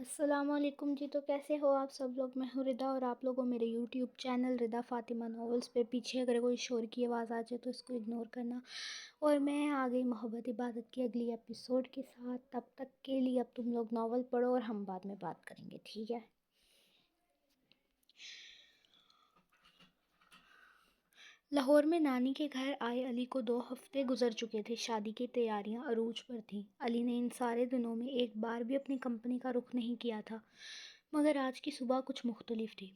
السلام علیکم جی، تو کیسے ہو آپ سب لوگ؟ میں ہوں ردا اور آپ لوگوں میرے یوٹیوب چینل ردا فاطمہ ناولز پہ پیچھے اگر کوئی شور کی آواز آ جائے تو اس کو اگنور کرنا۔ اور میں آ گئی محبت عبادت کی اگلی ایپیسوڈ کے ساتھ۔ تب تک کے لیے اب تم لوگ ناول پڑھو اور ہم بعد میں بات کریں گے، ٹھیک ہے؟ لاہور میں نانی کے گھر آئے علی کو 2 ہفتے گزر چکے تھے۔ شادی کی تیاریاں عروج پر تھیں۔ علی نے ان سارے دنوں میں ایک بار بھی اپنی کمپنی کا رخ نہیں کیا تھا، مگر آج کی صبح کچھ مختلف تھی۔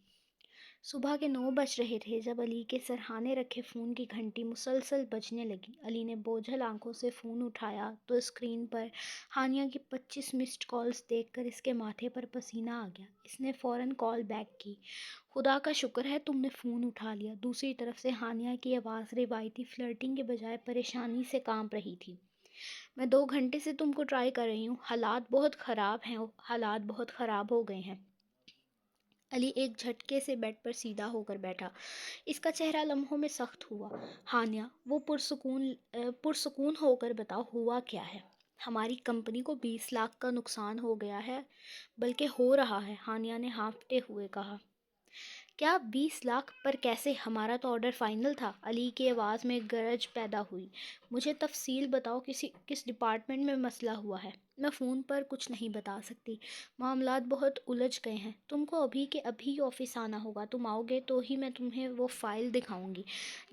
صبح کے 9 بج رہے تھے جب علی کے سرہانے رکھے فون کی گھنٹی مسلسل بجنے لگی۔ علی نے بوجھل آنکھوں سے فون اٹھایا تو اسکرین پر ہانیہ کی 25 مسڈ کالز دیکھ کر اس کے ماتھے پر پسینہ آ گیا۔ اس نے فوراً کال بیک کی۔ خدا کا شکر ہے تم نے فون اٹھا لیا۔ دوسری طرف سے ہانیہ کی آواز روایتی فلرٹنگ کے بجائے پریشانی سے کانپ رہی تھی۔ میں 2 گھنٹے سے تم کو ٹرائی کر رہی ہوں۔ حالات بہت خراب ہو گئے ہیں۔ علی ایک جھٹکے سے بیڈ پر سیدھا ہو کر بیٹھا۔ اس کا چہرہ لمحوں میں سخت ہوا۔ ہانیہ، وہ پرسکون ہو کر بتاؤ ہوا کیا ہے؟ ہماری کمپنی کو 20 لاکھ کا نقصان ہو گیا ہے، بلکہ ہو رہا ہے، ہانیہ نے ہانپتے ہوئے کہا۔ کیا 20 لاکھ پر کیسے؟ ہمارا تو آرڈر فائنل تھا۔ علی کی آواز میں گرج پیدا ہوئی۔ مجھے تفصیل بتاؤ، کس ڈپارٹمنٹ میں مسئلہ ہوا ہے؟ میں فون پر کچھ نہیں بتا سکتی، معاملات بہت الجھ گئے ہیں۔ تم کو ابھی کے ابھی آفس آنا ہوگا۔ تم آؤ گے تو ہی میں تمہیں وہ فائل دکھاؤں گی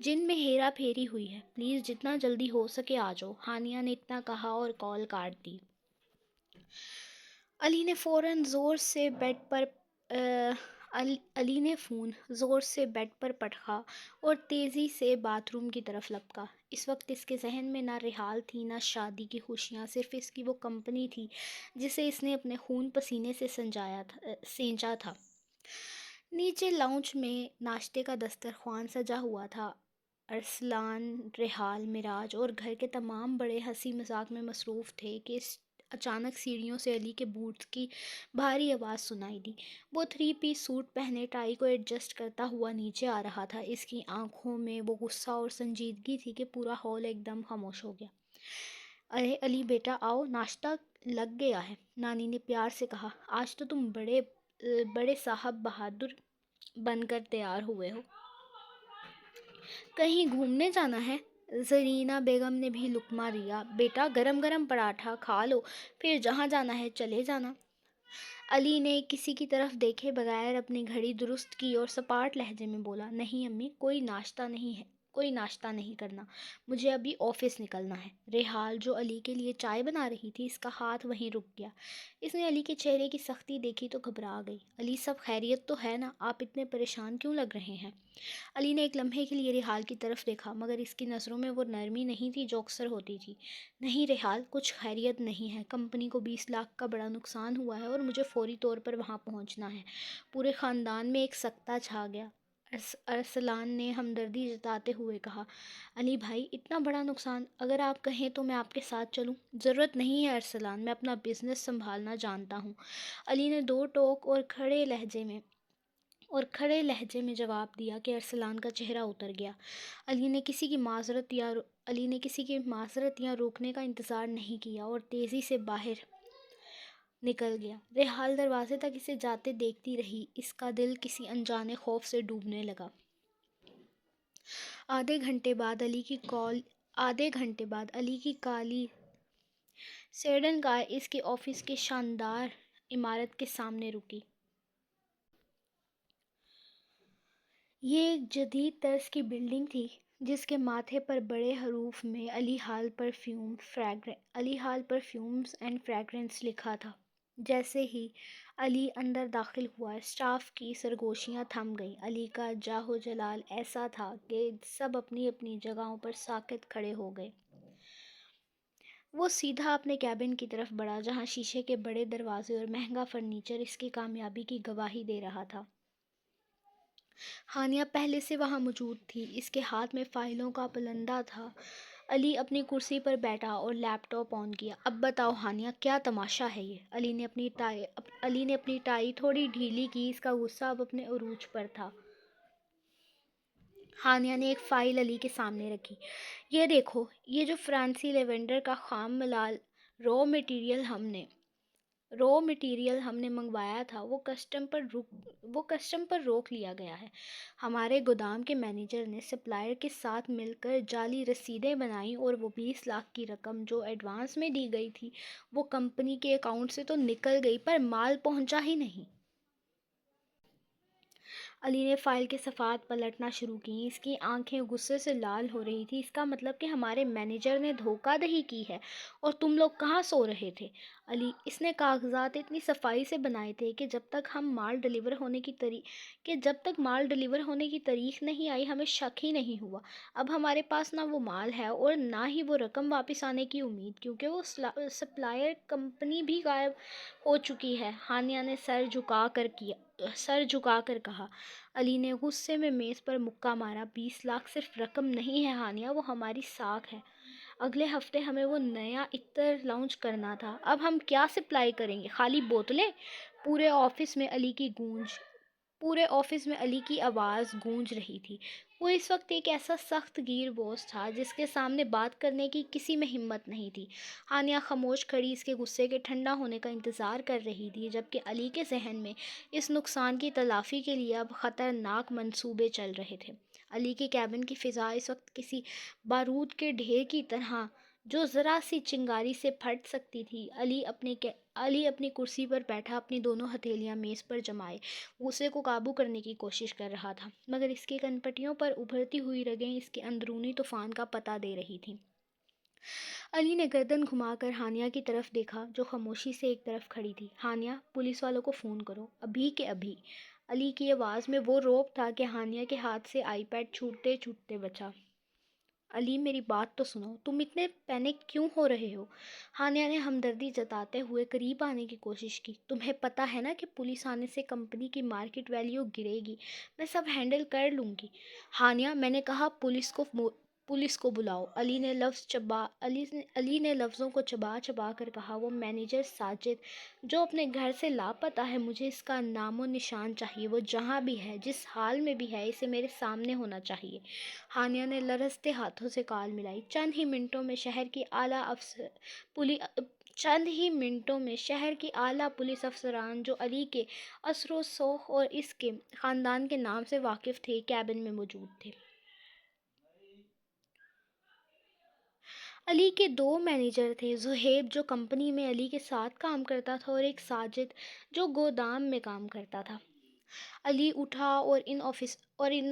جن میں ہیرا پھیری ہوئی ہے۔ پلیز جتنا جلدی ہو سکے آ جاؤ۔ ہانیہ نے اتنا کہا اور کال کاٹ دی۔ علی نے فون زور سے بیڈ پر پٹکا اور تیزی سے باتھ روم کی طرف لپکا۔ اس وقت اس کے ذہن میں نہ رحال تھی نہ شادی کی خوشیاں، صرف اس کی وہ کمپنی تھی جسے اس نے اپنے خون پسینے سے سینچا تھا۔ نیچے لاؤنج میں ناشتے کا دسترخوان سجا ہوا تھا۔ ارسلان، رحال، مراج اور گھر کے تمام بڑے ہنسی مذاق میں مصروف تھے کہ اچانک سیڑھیوں سے علی کے بوٹس کی بھاری آواز سنائی دی۔ وہ 3 پیس سوٹ پہنے ٹائی کو ایڈجسٹ کرتا ہوا نیچے آ رہا تھا۔ اس کی آنکھوں میں وہ غصہ اور سنجیدگی تھی کہ پورا ہال ایک دم خاموش ہو گیا۔ ارے علی بیٹا آؤ، ناشتہ لگ گیا ہے، نانی نے پیار سے کہا۔ آج تو تم بڑے صاحب بہادر بن کر تیار ہوئے ہو۔ کہیں گھومنے جانا ہے؟ زرینہ بیگم نے بھی لقمہ لیا۔ بیٹا گرم گرم پراٹھا کھا لو، پھر جہاں جانا ہے چلے جانا۔ علی نے کسی کی طرف دیکھے بغیر اپنی گھڑی درست کی اور سپاٹ لہجے میں بولا، نہیں امی، کوئی ناشتہ نہیں کرنا، مجھے ابھی آفس نکلنا ہے۔ رحال، جو علی کے لیے چائے بنا رہی تھی، اس کا ہاتھ وہیں رک گیا۔ اس نے علی کے چہرے کی سختی دیکھی تو گھبرا گئی۔ علی سب خیریت تو ہے نا؟ آپ اتنے پریشان کیوں لگ رہے ہیں؟ علی نے ایک لمحے کے لیے رحال کی طرف دیکھا، مگر اس کی نظروں میں وہ نرمی نہیں تھی جو اکثر ہوتی تھی۔ نہیں رحال، کچھ خیریت نہیں ہے۔ کمپنی کو 20 لاکھ کا بڑا نقصان ہوا ہے اور مجھے فوری طور پر وہاں پہنچنا ہے۔ پورے خاندان میں ایک سکتہ چھا گیا۔ ارسلان نے ہمدردی جتاتے ہوئے کہا، علی بھائی اتنا بڑا نقصان، اگر آپ کہیں تو میں آپ کے ساتھ چلوں۔ ضرورت نہیں ہے ارسلان، میں اپنا بزنس سنبھالنا جانتا ہوں، علی نے 2 ٹوک اور کھڑے لہجے میں جواب دیا کہ ارسلان کا چہرہ اتر گیا۔ علی نے کسی کی معذرت یا روکنے کا انتظار نہیں کیا اور تیزی سے باہر نکل گیا۔ رحال دروازے تک اسے جاتے دیکھتی رہی۔ اس کا دل کسی انجانے خوف سے ڈوبنے لگا۔ آدھے گھنٹے بعد علی کی کالی سیڈن کار اس کے آفس کی شاندار عمارت کے سامنے رکی۔ یہ ایک جدید طرز کی بلڈنگ تھی جس کے ماتھے پر بڑے حروف میں علی ہال پرفیومز اینڈ فریگرنس لکھا تھا۔ جیسے ہی علی اندر داخل ہوا، اسٹاف کی سرگوشیاں تھم گئیں۔ علی کا جاہ و جلال ایسا تھا کہ سب اپنی اپنی جگہوں پر ساکت کھڑے ہو گئے۔ وہ سیدھا اپنے کیبن کی طرف بڑھا جہاں شیشے کے بڑے دروازے اور مہنگا فرنیچر اس کی کامیابی کی گواہی دے رہا تھا۔ ہانیہ پہلے سے وہاں موجود تھی، اس کے ہاتھ میں فائلوں کا پلندہ تھا۔ علی اپنی کرسی پر بیٹھا اور لیپ ٹاپ آن کیا۔ اب بتاؤ ہانیہ، کیا تماشا ہے یہ؟ علی نے اپنی ٹائی تھوڑی ڈھیلی کی، اس کا غصہ اب اپنے عروج پر تھا۔ ہانیہ نے ایک فائل علی کے سامنے رکھی۔ یہ دیکھو، یہ جو فرانسی لیونڈر کا خام ملال را مٹیریل رو مٹیریل ہم نے منگوایا تھا وہ کسٹم پر روک لیا گیا ہے۔ ہمارے گودام کے مینیجر نے سپلائر کے ساتھ مل کر جعلی رسیدیں بنائیں اور وہ 20 لاکھ کی رقم جو ایڈوانس میں دی گئی تھی وہ کمپنی کے اکاؤنٹ سے تو نکل گئی پر مال پہنچا ہی نہیں۔ علی نے فائل کے صفحات پلٹنا شروع کیں۔ اس کی آنکھیں غصے سے لال ہو رہی تھی۔ اس کا مطلب کہ ہمارے مینیجر نے دھوکہ دہی کی ہے اور تم لوگ کہاں سو رہے تھے؟ علی، اس نے کاغذات اتنی صفائی سے بنائے تھے کہ جب تک مال ڈیلیور ہونے کی تاریخ نہیں آئی ہمیں شک ہی نہیں ہوا۔ اب ہمارے پاس نہ وہ مال ہے اور نہ ہی وہ رقم واپس آنے کی امید، کیونکہ وہ سپلائر کمپنی بھی غائب ہو چکی ہے۔ ہانیہ نے سر جھکا کر کہا۔ علی نے غصے میں میز پر مکہ مارا۔ 20 لاکھ صرف رقم نہیں ہے ہانیہ، وہ ہماری ساکھ ہے۔ اگلے ہفتے ہمیں وہ نیا عطر لانچ کرنا تھا۔ اب ہم کیا سپلائی کریں گے؟ خالی بوتلیں؟ پورے آفس میں علی کی آواز گونج رہی تھی۔ وہ اس وقت ایک ایسا سخت گیر بوس تھا جس کے سامنے بات کرنے کی کسی میں ہمت نہیں تھی۔ ہانیہ خاموش کھڑی اس کے غصے کے ٹھنڈا ہونے کا انتظار کر رہی تھی، جبکہ علی کے ذہن میں اس نقصان کی تلافی کے لیے اب خطرناک منصوبے چل رہے تھے۔ علی کے کیبن کی فضا اس وقت کسی بارود کے ڈھیر کی طرح جو ذرا سی چنگاری سے پھٹ سکتی تھی۔ علی اپنی کرسی پر بیٹھا، اپنی دونوں ہتھیلیاں میز پر جمائے غصے کو قابو کرنے کی کوشش کر رہا تھا، مگر اس کی کنپٹیوں پر ابھرتی ہوئی رگیں اس کے اندرونی طوفان کا پتہ دے رہی تھیں۔ علی نے گردن گھما کر ہانیہ کی طرف دیکھا جو خاموشی سے ایک طرف کھڑی تھی۔ ہانیہ، پولیس والوں کو فون کرو، ابھی کے ابھی۔ علی کی آواز میں وہ رعب تھا کہ ہانیہ کے ہاتھ سے آئی پیڈ چھوٹتے چھوٹتے بچا۔ علی، میری بات تو سنو، تم اتنے پینک کیوں ہو رہے ہو؟ ہانیہ نے ہمدردی جتاتے ہوئے قریب آنے کی کوشش کی۔ تمہیں پتہ ہے نا کہ پولیس آنے سے کمپنی کی مارکیٹ ویلیو گرے گی، میں سب ہینڈل کر لوں گی۔ ہانیہ، میں نے کہا پولیس کو بلاؤ۔ علی نے لفظوں کو چبا چبا کر کہا، وہ مینیجر ساجد جو اپنے گھر سے لاپتہ ہے، مجھے اس کا نام و نشان چاہیے۔ وہ جہاں بھی ہے، جس حال میں بھی ہے، اسے میرے سامنے ہونا چاہیے۔ ہانیہ نے لرزتے ہاتھوں سے کال ملائی۔ چند ہی منٹوں میں شہر کی اعلیٰ پولیس افسران جو علی کے اثر و سوگ اور اس کے خاندان کے نام سے واقف تھے، کیبن میں موجود تھے۔ علی کے 2 مینیجر تھے، زہیب جو کمپنی میں علی کے ساتھ کام کرتا تھا اور ایک ساجد جو گودام میں کام کرتا تھا۔ علی اٹھا اور ان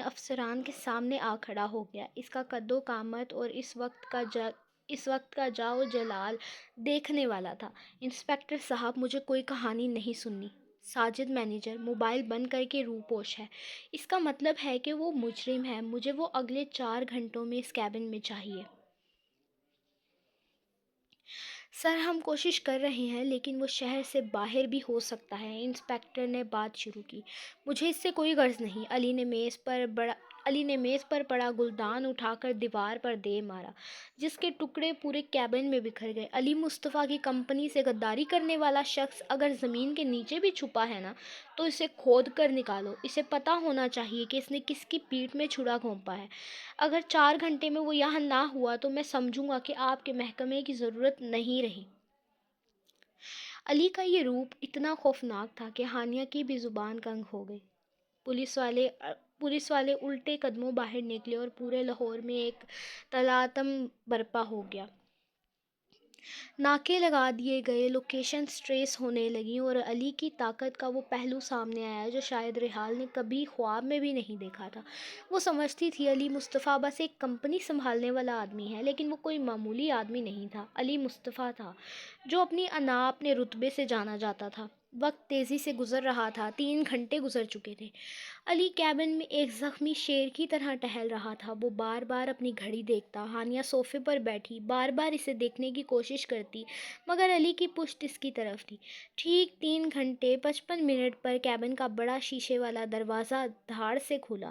افسران کے سامنے آ کھڑا ہو گیا۔ اس کا قد و قامت اور اس وقت کا جاہ و جلال دیکھنے والا تھا۔ انسپکٹر صاحب، مجھے کوئی کہانی نہیں سننی۔ ساجد مینیجر موبائل بند کر کے روپوش ہے۔ اس کا مطلب ہے کہ وہ مجرم ہے۔ مجھے وہ اگلے 4 گھنٹوں میں اس کیبن میں چاہیے۔ سر، ہم کوشش کر رہے ہیں لیکن وہ شہر سے باہر بھی ہو سکتا ہے۔ انسپکٹر نے بات شروع کی۔ مجھے اس سے کوئی غرض نہیں۔ علی نے میز پر پڑا گلدان اٹھا کر دیوار پر دے مارا، جس کے ٹکڑے پورے کیبن میں بکھر گئے۔ علی مصطفیٰ کی کمپنی سے غداری کرنے والا شخص اگر زمین کے نیچے بھی چھپا ہے نا، تو اسے کھود کر نکالو۔ اسے پتہ ہونا چاہیے کہ اس نے کس کی پیٹھ میں چھڑا گھونپا ہے۔ اگر 4 گھنٹے میں وہ یہاں نہ ہوا تو میں سمجھوں گا کہ آپ کے محکمے کی ضرورت نہیں رہی۔ علی کا یہ روپ اتنا خوفناک تھا کہ ہانیہ کی بھی زبان کنگ ہو گئی۔ پولیس والے الٹے قدموں باہر نکلے اور پورے لاہور میں ایک تلاطم برپا ہو گیا۔ ناکے لگا دیے گئے، لوکیشنز ٹریس ہونے لگیں اور علی کی طاقت کا وہ پہلو سامنے آیا جو شاید ریحال نے کبھی خواب میں بھی نہیں دیکھا تھا۔ وہ سمجھتی تھی علی مصطفیٰ بس ایک کمپنی سنبھالنے والا آدمی ہے، لیکن وہ کوئی معمولی آدمی نہیں تھا۔ علی مصطفیٰ تھا جو اپنی انا، اپنے رتبے سے جانا جاتا تھا۔ وقت تیزی سے گزر رہا تھا۔ 3 گھنٹے گزر چکے تھے۔ علی کیبن میں ایک زخمی شیر کی طرح ٹہل رہا تھا۔ وہ بار بار اپنی گھڑی دیکھتا۔ ہانیہ صوفے پر بیٹھی بار بار اسے دیکھنے کی کوشش کرتی، مگر علی کی پشت اس کی طرف تھی۔ ٹھیک 3 گھنٹے 55 منٹ پر کیبن کا بڑا شیشے والا دروازہ دھاڑ سے کھلا۔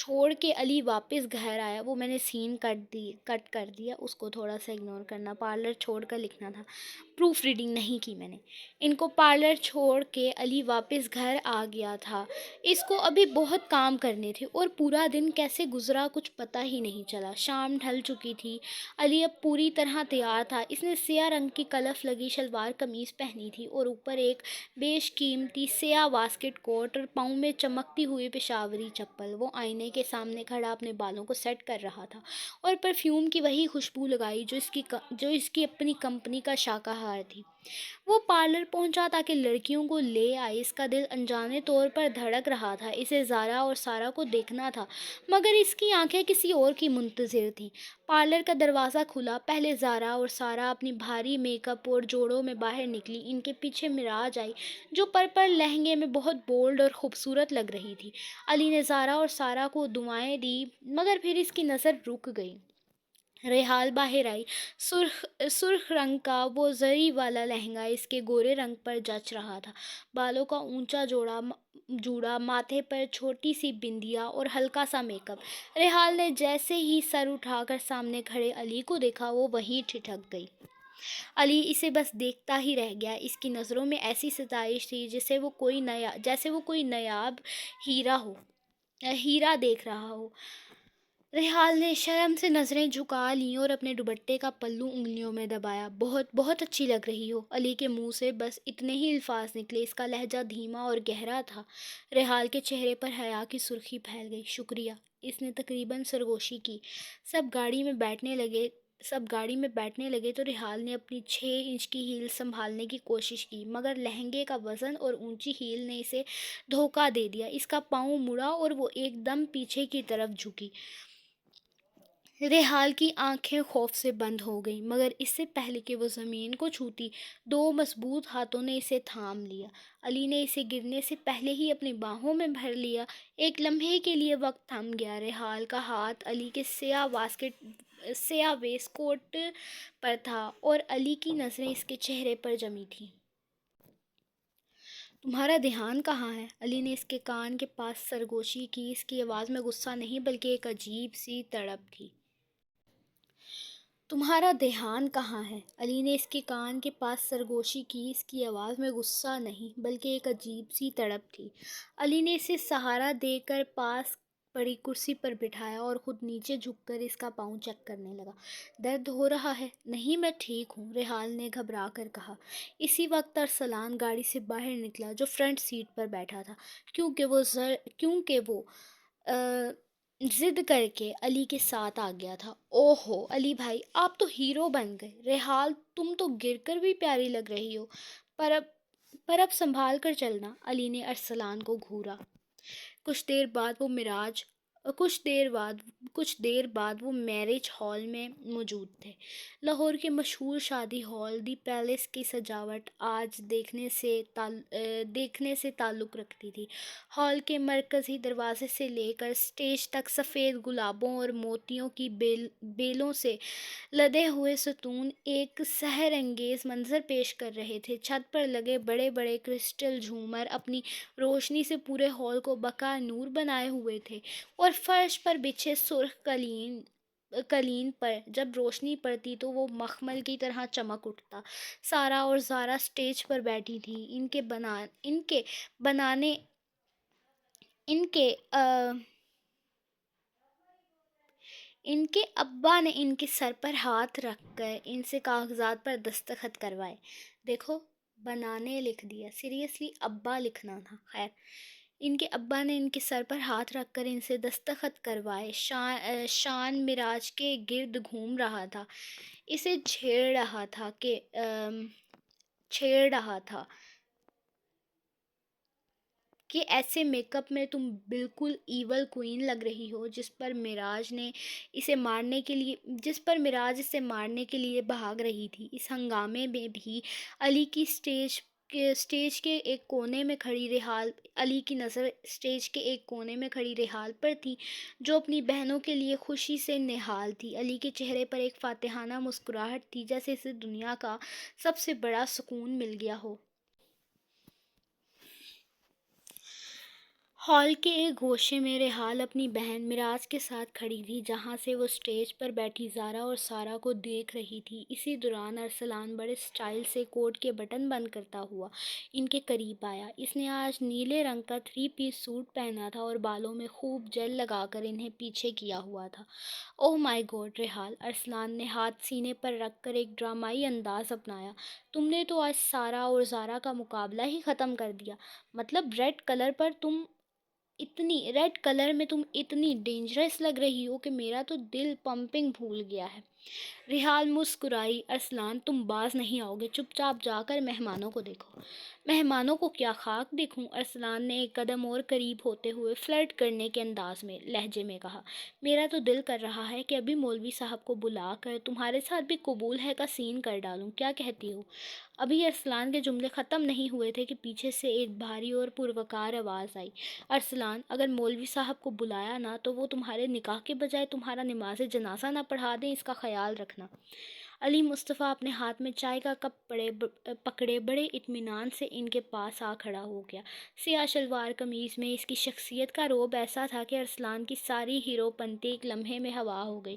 چھوڑ کے علی واپس گھر آیا۔ وہ میں نے سین کٹ کر دیا، اس کو تھوڑا سا اگنور کرنا۔ پارلر چھوڑ کر لکھنا تھا، پروف ریڈنگ نہیں کی میں نے۔ ان کو پارلر چھوڑ کے علی واپس گھر آ گیا تھا۔ اس کو ابھی بہت کام کرنے تھے اور پورا دن کیسے گزرا کچھ پتہ ہی نہیں چلا۔ شام ڈھل چکی تھی۔ علی اب پوری طرح تیار تھا۔ اس نے سیاہ رنگ کی کلف لگی شلوار قمیض پہنی تھی اور اوپر ایک بیش قیمتی سیاہ واسکٹ کوٹ اور پاؤں میں چمکتی ہوئی پشاوری چپل۔ وہ آئینے کے سامنے کھڑا اپنے بالوں کو سیٹ کر رہا تھا اور پرفیوم کی وہی خوشبو لگائی جو اس کی اپنی کمپنی کا شاکاہار تھی۔ وہ پارلر پہنچا تاکہ لڑکیوں کو لے آئے۔ اس کا دل انجانے طور پر دھڑک رہا تھا۔ اسے زارا اور سارا کو دیکھنا تھا، مگر اس کی آنکھیں کسی اور کی منتظر تھیں۔ پارلر کا دروازہ کھلا۔ پہلے زارا اور سارا اپنی بھاری میک اپ اور جوڑوں میں باہر نکلی۔ ان کے پیچھے معراج آئی، جو پرپل لہنگے میں بہت بولڈ اور خوبصورت لگ رہی تھی۔ علی نے زارا اور سارا کو دعائیں دی، مگر پھر اس کی نظر رک گئی۔ ریحال باہر آئی۔ سرخ رنگ کا وہ زری والا لہنگا اس کے گورے رنگ پر جچ رہا تھا۔ بالوں کا اونچا جوڑا، ماتھے پر چھوٹی سی بندیا اور ہلکا سا میک اپ۔ ریحال نے جیسے ہی سر اٹھا کر سامنے کھڑے علی کو دیکھا، وہ وہیں ٹھٹک گئی۔ علی اسے بس دیکھتا ہی رہ گیا۔ اس کی نظروں میں ایسی ستائش تھی جیسے وہ کوئی نایاب ہیرا دیکھ رہا ہو۔ ریحال نے شرم سے نظریں جھکا لیں اور اپنے دوپٹے کا پلو انگلیوں میں دبایا۔ بہت بہت اچھی لگ رہی ہو۔ علی کے منہ سے بس اتنے ہی الفاظ نکلے۔ اس کا لہجہ دھیما اور گہرا تھا۔ ریحال کے چہرے پر حیا کی سرخی پھیل گئی۔ شکریہ، اس نے تقریباً سرگوشی کی۔ سب گاڑی میں بیٹھنے لگے تو ریحال نے اپنی 6 انچ کی ہیل سنبھالنے کی کوشش کی، مگر لہنگے کا وزن اور اونچی ہیل نے اسے دھوکہ دے دیا۔ اس کا پاؤں مڑا اور وہ ایک دم پیچھے کی طرف جھکی۔ ریحال کی آنکھیں خوف سے بند ہو گئیں، مگر اس سے پہلے کہ وہ زمین کو چھوتی، 2 مضبوط ہاتھوں نے اسے تھام لیا۔ علی نے اسے گرنے سے پہلے ہی اپنی باہوں میں بھر لیا۔ ایک لمحے کے لیے وقت تھم گیا۔ ریحال کا ہاتھ علی کے سیاہ ویسٹ کوٹ پر تھا اور علی کی نظریں اس کے چہرے پر جمی تھیں۔ تمہارا دھیان کہاں ہے؟ علی نے اس کے کان کے پاس سرگوشی کی۔ اس کی آواز میں غصہ نہیں بلکہ ایک عجیب سی تڑپ تھی۔ تمہارا دھیان کہاں ہے؟ علی نے اس کے کان کے پاس سرگوشی کی۔ اس کی آواز میں غصہ نہیں بلکہ ایک عجیب سی تڑپ تھی۔ علی نے اسے سہارا دے کر پاس پڑی کرسی پر بٹھایا اور خود نیچے جھک کر اس کا پاؤں چیک کرنے لگا۔ درد ہو رہا ہے؟ نہیں، میں ٹھیک ہوں، ریحال نے گھبرا کر کہا۔ اسی وقت ارسلان گاڑی سے باہر نکلا، جو فرنٹ سیٹ پر بیٹھا تھا، کیونکہ وہ ضد کر کے علی کے ساتھ آ گیا تھا۔ اوہو علی بھائی، آپ تو ہیرو بن گئے۔ ریحال، تم تو گر کر بھی پیاری لگ رہی ہو، پر اب سنبھال کر چلنا۔ علی نے ارسلان کو گھورا۔ کچھ دیر بعد وہ میرج ہال میں موجود تھے۔ لاہور کے مشہور شادی ہال دی پیلس کی سجاوٹ آج دیکھنے سے تعلق رکھتی تھی۔ ہال کے مرکزی دروازے سے لے کر سٹیج تک سفید گلابوں اور موتیوں کی بیلوں سے لدے ہوئے ستون ایک سحر انگیز منظر پیش کر رہے تھے۔ چھت پر لگے بڑے بڑے کرسٹل جھومر اپنی روشنی سے پورے ہال کو بقا نور بنائے ہوئے تھے اور فرش پر بچھے سرخ قالین پر جب روشنی پڑتی تو وہ مخمل کی طرح چمک اٹھتا۔ سارا اور زارا سٹیج پر بیٹھی تھیں۔ ان کے ابا نے ان کے سر پر ہاتھ رکھ کر ان سے کاغذات پر دستخط کروائے۔ دیکھو، بنانے لکھ دیا، سیریسلی ابا لکھنا تھا۔ خیر، ان کے ابا نے ان کے سر پر ہاتھ رکھ کر ان سے دستخط کروائے۔ شان معراج کے گرد گھوم رہا تھا، اسے چھیڑ رہا تھا کہ ایسے میک اپ میں تم بالکل ایول کوئین لگ رہی ہو، جس پر معراج اسے مارنے کے لیے بھاگ رہی تھی۔ اس ہنگامے میں بھی علی کی سٹیج کے ایک کونے میں کھڑی ریحال پر تھی، جو اپنی بہنوں کے لیے خوشی سے نہال تھی۔ علی کے چہرے پر ایک فاتحانہ مسکراہٹ تھی، جیسے اسے دنیا کا سب سے بڑا سکون مل گیا ہو۔ ہال کے ایک گوشے میں ریحال اپنی بہن مراج کے ساتھ کھڑی تھی، جہاں سے وہ اسٹیج پر بیٹھی زارا اور سارہ کو دیکھ رہی تھی۔ اسی دوران ارسلان بڑے سٹائل سے کوٹ کے بٹن بند کرتا ہوا ان کے قریب آیا۔ اس نے آج نیلے رنگ کا 3 پیس سوٹ پہنا تھا اور بالوں میں خوب جیل لگا کر انہیں پیچھے کیا ہوا تھا۔ اوہ مائی گاڈ ریحال! ارسلان نے ہاتھ سینے پر رکھ کر ایک ڈرامائی انداز اپنایا۔ تم نے تو آج سارہ اور زارا کا مقابلہ ہی ختم کر دیا۔ مطلب ریڈ کلر میں تم اتنی ڈینجرس لگ رہی ہو کہ میرا تو دل پمپنگ بھول گیا ہے۔ ریحال مسکرائی۔ ارسلان تم باز نہیں آؤ گے، چپ چاپ جا کر مہمانوں کو دیکھو۔ مہمانوں کو کیا خاک دیکھوں؟ ارسلان نے ایک قدم اور قریب ہوتے ہوئے فلرٹ کرنے کے انداز میں لہجے میں کہا۔ میرا تو دل کر رہا ہے کہ ابھی مولوی صاحب کو بلا کر تمہارے ساتھ بھی قبول ہے کا سین کر ڈالوں، کیا کہتی ہو؟ ابھی ارسلان کے جملے ختم نہیں ہوئے تھے کہ پیچھے سے ایک بھاری اور پروکار آواز آئی۔ ارسلان اگر مولوی صاحب کو بلایا نا تو وہ تمہارے نکاح کے بجائے تمہارا نماز جنازہ نہ پڑھا دیں، اس کا خیال رکھنا۔ علی مصطفیٰ اپنے ہاتھ میں چائے کا کپ پکڑے بڑے اطمینان سے ان کے پاس آ کھڑا ہو گیا۔ سیاہ شلوار قمیض میں اس کی شخصیت کا رعب ایسا تھا کہ ارسلان کی ساری ہیرو پنتی ایک لمحے میں ہوا ہو گئی۔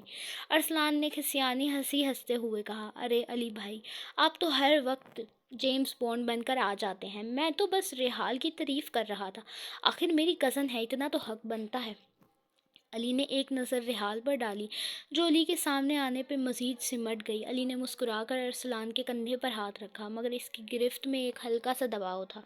ارسلان نے کھسیانی ہنسی ہنستے ہوئے کہا، ارے علی بھائی، آپ تو ہر وقت جیمز بانڈ بن کر آ جاتے ہیں، میں تو بس ریحال کی تعریف کر رہا تھا، آخر میری کزن ہے، اتنا تو حق بنتا ہے۔ علی نے ایک نظر ریحال پر ڈالی جو علی کے سامنے آنے پہ مزید سمٹ گئی۔ علی نے مسکرا کر ارسلان کے کندھے پر ہاتھ رکھا، مگر اس کی گرفت میں ایک ہلکا سا دباؤ تھا۔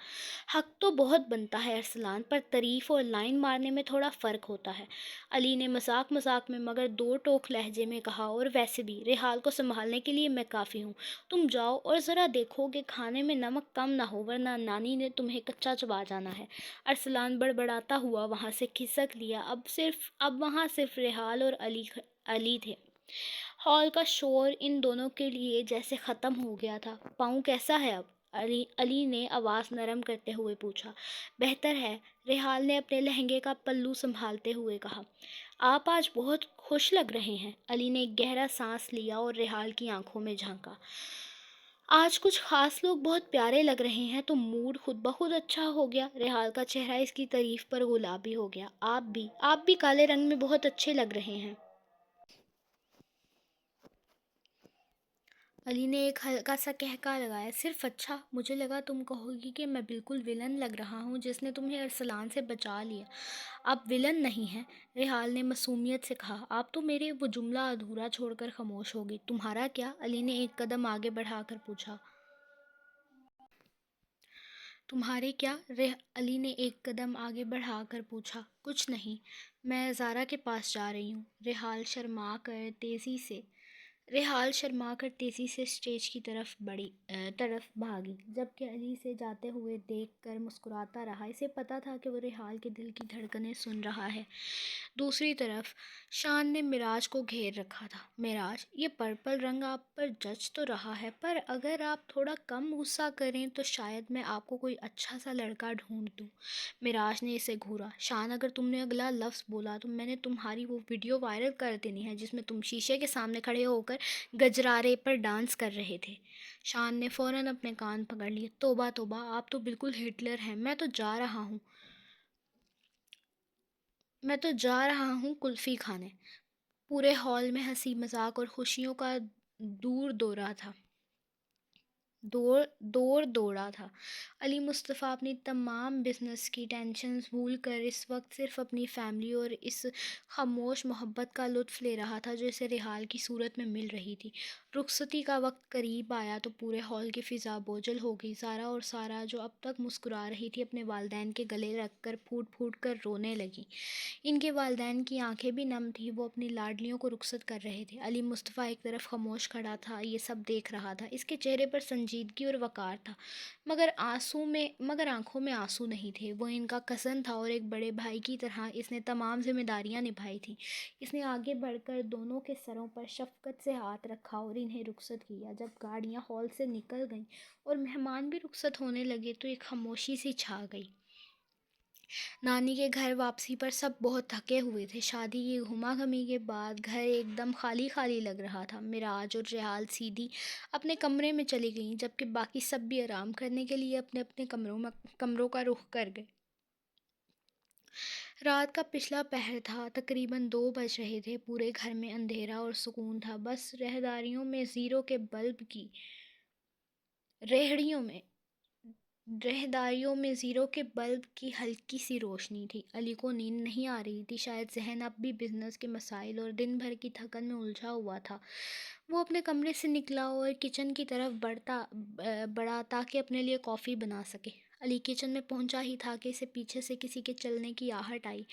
حق تو بہت بنتا ہے ارسلان، پر تعریف اور لائن مارنے میں تھوڑا فرق ہوتا ہے۔ علی نے مذاق مذاق میں مگر دو ٹوک لہجے میں کہا، اور ویسے بھی ریحال کو سنبھالنے کے لیے میں کافی ہوں، تم جاؤ اور ذرا دیکھو کہ کھانے میں نمک کم نہ ہو، ورنہ نانی نے تمہیں کچا چبا جانا ہے۔ ارسلان بڑبڑاتا ہوا وہاں سے کھسک لیا۔ اب وہاں صرف ریحال اور علی تھے۔ ہال کا شور ان دونوں کے لیے جیسے ختم ہو گیا تھا۔ پاؤں کیسا ہے اب؟ علی نے آواز نرم کرتے ہوئے پوچھا۔ بہتر ہے، ریحال نے اپنے لہنگے کا پلو سنبھالتے ہوئے کہا۔ آپ آج بہت خوش لگ رہے ہیں۔ علی نے ایک گہرا سانس لیا اور ریحال کی آنکھوں میں جھانکا۔ آج کچھ خاص لوگ بہت پیارے لگ رہے ہیں تو موڈ خود بخود اچھا ہو گیا۔ ریحال کا چہرہ اس کی تعریف پر گلابی ہو گیا۔ آپ بھی کالے رنگ میں بہت اچھے لگ رہے ہیں۔ علی نے ایک ہلکا سا قہقہہ لگایا۔ صرف اچھا؟ مجھے لگا تم کہو گی کہ میں بالکل ویلن لگ رہا ہوں جس نے تمہیں ارسلان سے بچا لیا۔ آپ ویلن نہیں ہیں، ریحال نے معصومیت سے کہا۔ آپ تو میرے وہ جملہ ادھورا چھوڑ کر خاموش ہو گئی۔ تمہارا کیا؟ علی نے ایک قدم آگے بڑھا کر پوچھا۔ تمہارے کیا؟ علی نے ایک قدم آگے بڑھا کر پوچھا۔ کچھ نہیں، میں زارا کے پاس جا رہی ہوں۔ ریحال شرما کر تیزی سے اسٹیج کی طرف بھاگی، جبکہ علی اسے جاتے ہوئے دیکھ کر مسکراتا رہا۔ اسے پتہ تھا کہ وہ ریحال کے دل کی دھڑکنیں سن رہا ہے۔ دوسری طرف شان نے معراج کو گھیر رکھا تھا۔ معراج، یہ پرپل رنگ آپ پر جچ تو رہا ہے، پر اگر آپ تھوڑا کم غصہ کریں تو شاید میں آپ کو کوئی اچھا سا لڑکا ڈھونڈ دوں۔ معراج نے اسے گھورا۔ شان، اگر تم نے اگلا لفظ بولا تو میں نے تمہاری وہ ویڈیو وائرل کر دینی ہے جس میں تم شیشے کے سامنے کھڑے ہو کر گجرارے پر ڈانس کر رہے تھے۔ شان نے فوراً اپنے کان پکڑ لیے۔ توبہ توبہ، آپ تو بالکل ہٹلر ہیں۔ میں تو جا رہا ہوں کلفی کھانے۔ پورے ہال میں ہنسی مذاق اور خوشیوں کا دور دوڑا تھا۔ علی مصطفیٰ اپنی تمام بزنس کی ٹینشنز بھول کر اس وقت صرف اپنی فیملی اور اس خاموش محبت کا لطف لے رہا تھا جو اسے ریحال کی صورت میں مل رہی تھی۔ رخصتی کا وقت قریب آیا تو پورے ہال کی فضا بوجھل ہو گئی۔ زارا اور سارہ جو اب تک مسکرا رہی تھی اپنے والدین کے گلے لگ کر پھوٹ پھوٹ کر رونے لگیں۔ ان کے والدین کی آنکھیں بھی نم تھیں، وہ اپنی لاڈلیوں کو رخصت کر رہے تھے۔ علی مصطفیٰ ایک طرف خاموش کھڑا تھا، یہ سب دیکھ رہا تھا۔ اس کے چہرے پر سنجیدگی اور وقار تھا، مگر آنکھوں میں آنسو نہیں تھے۔ وہ ان کا کزن تھا اور ایک بڑے بھائی کی طرح اس نے تمام ذمہ داریاں نبھائی تھیں۔ اس نے آگے بڑھ کر دونوں کے سروں پر شفقت سے ہاتھ رکھا اور انہیں رخصت کیا۔ جب گاڑیاں ہال سے نکل گئیں اور مہمان بھی رخصت ہونے لگے تو ایک خاموشی سی چھا گئی۔ نانی کے گھر واپسی پر سب بہت تھکے ہوئے تھے۔ شادی کی گھما گھمی کے بعد گھر ایک دم خالی خالی لگ رہا تھا۔ معراج اور ریحال سیدھی اپنے کمرے میں چلی گئیں، جبکہ باقی سب بھی آرام کرنے کے لیے اپنے اپنے کمروں کا رخ کر گئے۔ رات کا پچھلا پہر تھا، تقریباً 2 بج رہے تھے۔ پورے گھر میں اندھیرا اور سکون تھا، بس ریہڑیوں میں رہداریوں میں زیرو کے بلب کی ہلکی سی روشنی تھی۔ علی کو نیند نہیں آ رہی تھی، شاید ذہن اب بھی بزنس کے مسائل اور دن بھر کی تھکن میں الجھا ہوا تھا۔ وہ اپنے کمرے سے نکلا اور کچن کی طرف بڑھا تاکہ اپنے لیے کافی بنا سکے۔ علی کچن میں پہنچا ہی تھا کہ اسے پیچھے سے کسی کے چلنے کی آہٹ آئی۔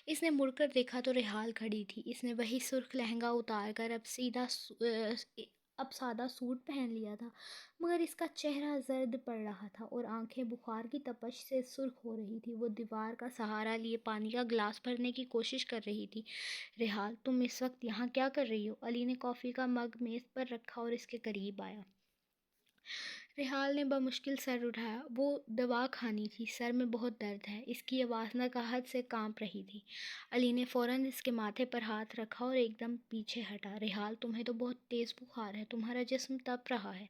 اس نے مڑ کر دیکھا تو ریحال کھڑی تھی۔ اس نے وہی سرخ لہنگا اتار کر اب سادہ سوٹ پہن لیا تھا، مگر اس کا چہرہ زرد پڑ رہا تھا اور آنکھیں بخار کی تپش سے سرخ ہو رہی تھی۔ وہ دیوار کا سہارا لیے پانی کا گلاس بھرنے کی کوشش کر رہی تھی۔ ریحال، تم اس وقت یہاں کیا کر رہی ہو؟ علی نے کافی کا مگ میز پر رکھا اور اس کے قریب آیا۔ ریحال نے بمشکل سر اٹھایا۔ وہ دوا کھانی تھی، سر میں بہت درد ہے۔ اس کی آواز نکاہت سے کانپ رہی تھی۔ علی نے فوراً اس کے ماتھے پر ہاتھ رکھا اور ایک دم پیچھے ہٹا۔ ریحال، تمہیں تو بہت تیز بخار ہے، تمہارا جسم تپ رہا ہے۔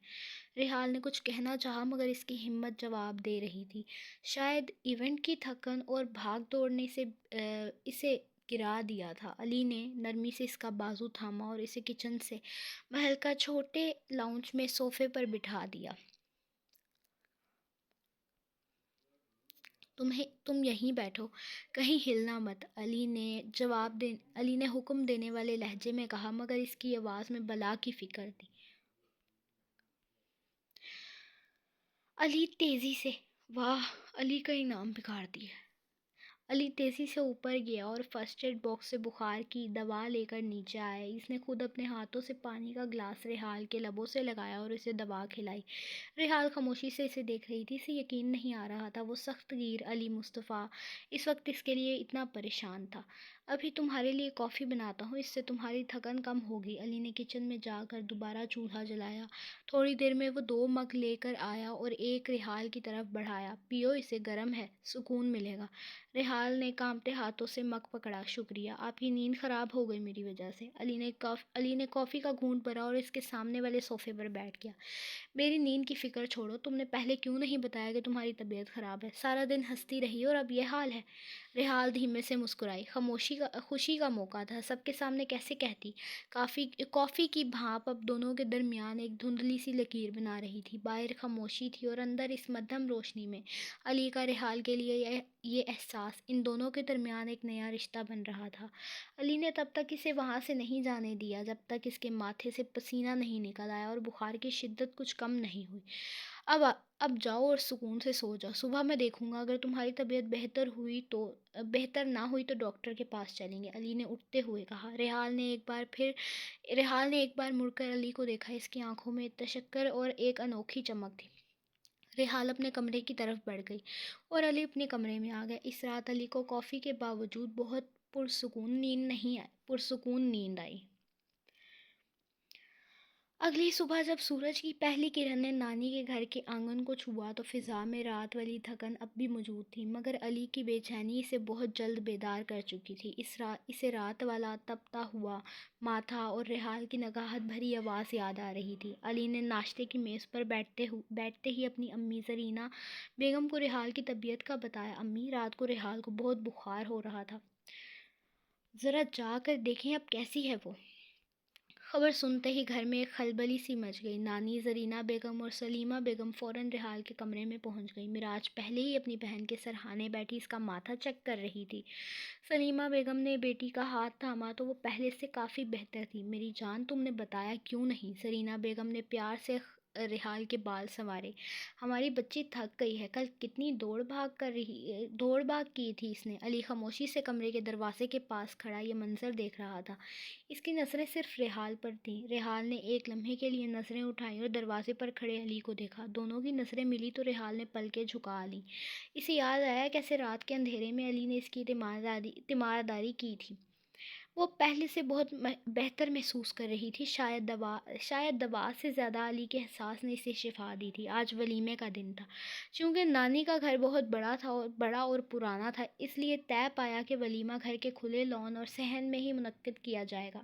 ریحال نے کچھ کہنا چاہا مگر اس کی ہمت جواب دے رہی تھی۔ شاید ایونٹ کی تھکن اور بھاگ دوڑنے سے اسے گرا دیا تھا۔ علی نے نرمی سے اس کا بازو تھاما اور اسے کچن سے محل کا چھوٹے لاؤنج میں صوفے پر بٹھا دیا۔ تم یہیں بیٹھو، کہیں ہلنا مت، علی نے حکم دینے والے لہجے میں کہا، مگر اس کی آواز میں بلا کی فکر تھی۔ علی تیزی سے واہ، علی کا انعام بگاڑ دیا۔ علی تیزی سے اوپر گیا اور فرسٹ ایڈ باکس سے بخار کی دوا لے کر نیچے آیا۔ اس نے خود اپنے ہاتھوں سے پانی کا گلاس ریحال کے لبوں سے لگایا اور اسے دوا کھلائی۔ ریحال خاموشی سے اسے دیکھ رہی تھی، اسے یقین نہیں آ رہا تھا وہ سخت گیر علی مصطفیٰ اس وقت اس کے لیے اتنا پریشان تھا۔ ابھی تمہارے لیے کافی بناتا ہوں، اس سے تمہاری تھکن کم ہوگی۔ علی نے کچن میں جا کر دوبارہ چولہا جلایا۔ تھوڑی دیر میں وہ 2 مگ لے کر آیا اور ایک ریحال کی طرف بڑھایا۔ پیو، اسے گرم ہے، سکون ملے گا۔ ریحال نے کانپتے ہاتھوں سے مگ پکڑا۔ شکریہ، آپ کی نیند خراب ہو گئی میری وجہ سے۔ علی نے کافی کا گھونٹ بھرا اور اس کے سامنے والے صوفے پر بیٹھ گیا۔ میری نیند کی فکر چھوڑو، تم نے پہلے کیوں نہیں بتایا کہ تمہاری طبیعت خراب ہے؟ سارا دن ہنستی رہی اور اب یہ حال ہے۔ ریحال دھیمے سے مسکرائی۔ خوشی کا موقع تھا، سب کے سامنے کیسے کہتی؟ کافی کی بھاپ اب دونوں کے درمیان ایک دھندلی سی لکیر بنا رہی تھی۔ باہر خاموشی تھی اور اندر اس مدھم روشنی میں علی کا ریحال کے لیے یہ احساس، ان دونوں کے درمیان ایک نیا رشتہ بن رہا تھا۔ علی نے تب تک اسے وہاں سے نہیں جانے دیا جب تک اس کے ماتھے سے پسینہ نہیں نکل آیا اور بخار کی شدت کچھ کم نہیں ہوئی۔ اب جاؤ اور سکون سے سو جاؤ، صبح میں دیکھوں گا، اگر تمہاری طبیعت بہتر نہ ہوئی تو ڈاکٹر کے پاس چلیں گے، علی نے اٹھتے ہوئے کہا۔ ریحال نے ایک بار مڑ کر علی کو دیکھا، اس کی آنکھوں میں تشکر اور ایک انوکھی چمک تھی۔ ریحال اپنے کمرے کی طرف بڑھ گئی اور علی اپنے کمرے میں آ گیا۔ اس رات علی کو کافی کے باوجود بہت پرسکون نیند آئی۔ اگلی صبح جب سورج کی پہلی کرن نے نانی کے گھر کے آنگن کو چھوا تو فضا میں رات والی تھکن اب بھی موجود تھی، مگر علی کی بے چینی اسے بہت جلد بیدار کر چکی تھی۔ اسے رات والا تپتا ہوا ماتھا اور ریحال کی نگاہت بھری آواز یاد آ رہی تھی۔ علی نے ناشتے کی میز پر بیٹھتے ہی اپنی امی زرینہ بیگم کو ریحال کی طبیعت کا بتایا۔ امی، رات کو ریحال کو بہت بخار ہو رہا تھا، ذرا جا کر دیکھیں اب کیسی ہے وہ۔ خبر سنتے ہی گھر میں ایک خلبلی سی مچ گئی۔ نانی زرینہ بیگم اور سلیمہ بیگم فوراً ریحال کے کمرے میں پہنچ گئیں۔ معراج پہلے ہی اپنی بہن کے سرہانے بیٹھی اس کا ماتھا چیک کر رہی تھی۔ سلیمہ بیگم نے بیٹی کا ہاتھ تھاما تو وہ پہلے سے کافی بہتر تھی۔ میری جان، تم نے بتایا کیوں نہیں؟ زرینہ بیگم نے پیار سے ریحال کے بال سنوارے۔ ہماری بچی تھک گئی ہے، کل کتنی دوڑ بھاگ کی تھی اس نے۔ علی خاموشی سے کمرے کے دروازے کے پاس کھڑا یہ منظر دیکھ رہا تھا۔ اس کی نظریں صرف ریحال پر تھیں۔ ریحال نے ایک لمحے کے لیے نظریں اٹھائیں اور دروازے پر کھڑے علی کو دیکھا۔ دونوں کی نظریں ملی تو ریحال نے پلکیں جھکا لیں۔ اسے یاد آیا کیسے رات کے اندھیرے میں علی نے اس کی تیمارداری کی تھی۔ وہ پہلے سے بہت بہتر محسوس کر رہی تھی۔ شاید دوا سے زیادہ علی کے احساس نے اسے شفا دی تھی۔ آج ولیمے کا دن تھا۔ چونکہ نانی کا گھر بہت بڑا اور پرانا تھا، اس لیے طے پایا کہ ولیمہ گھر کے کھلے لان اور صحن میں ہی منعقد کیا جائے گا۔